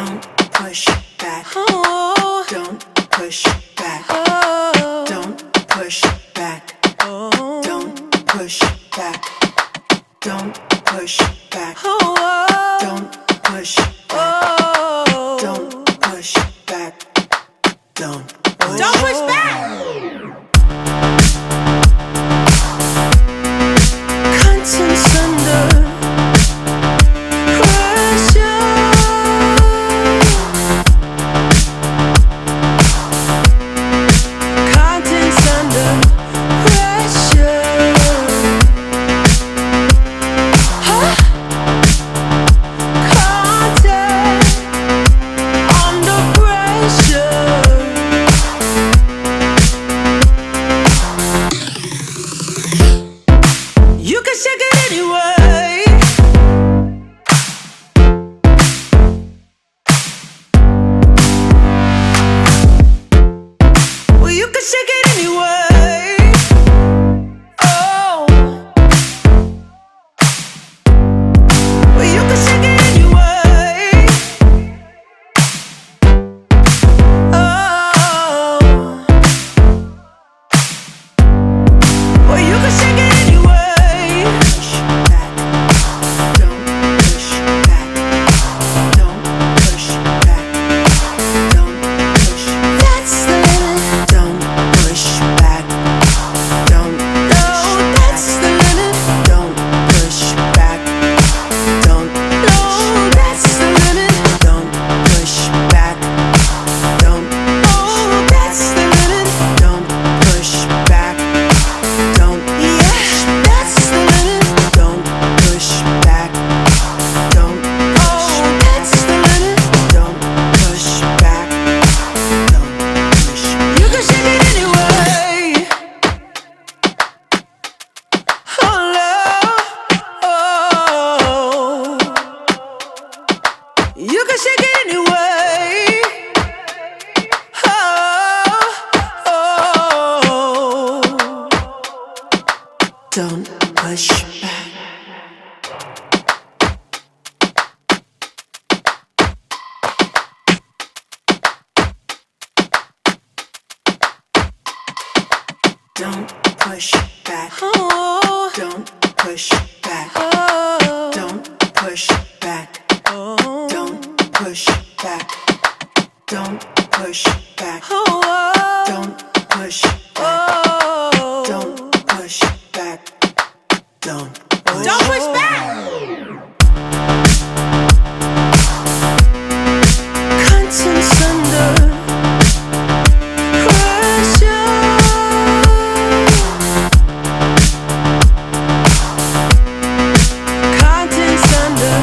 Don't push back. Oh. Don't push back. Oh. Don't push back. Oh. Don't push back. Don't push back. Oh. Don't push back. Oh. Don't push back. Don't push back. Contents under pressure. Contents under pressure. Huh? Content under pressure. You can shake it anyway. Well, you can shake it anyway. Oh. Well, you can shake it anyway. Oh. Well, you can shake it anyway. Push back. Don't push back. Don't push back. Don't push. That's the limit. Don't push back. Don't. No, that's the limit. Don't push back. Don't. No, that's the limit. Don't push back. Don't. Oh, that's the limit. Don't push back. Don't. Yeah, that's the limit. Don't push back. Don't. Oh, that's the limit. Don't push back. Don't push. You can shake it anyway. Oh, love. Oh. You can shake it anyway. Oh. Don't push back. Don't push back. Oh. Don't push back. Oh. Don't push back. Oh. Don't push back. Don't push back. Oh. Don't push back. Oh. Don't push back. Don't push back. Contents under pressure. Contents under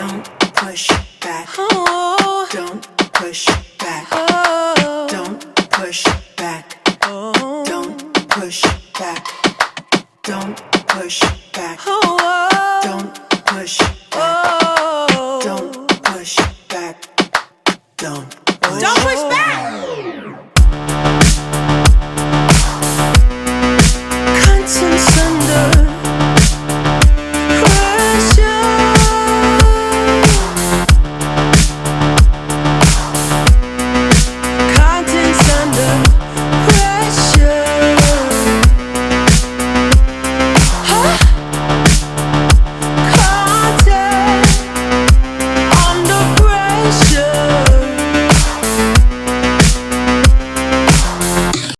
Don't push back. Oh. Don't push back. Oh. Don't push back. Oh. Don't push back. Don't push back. Oh. Don't push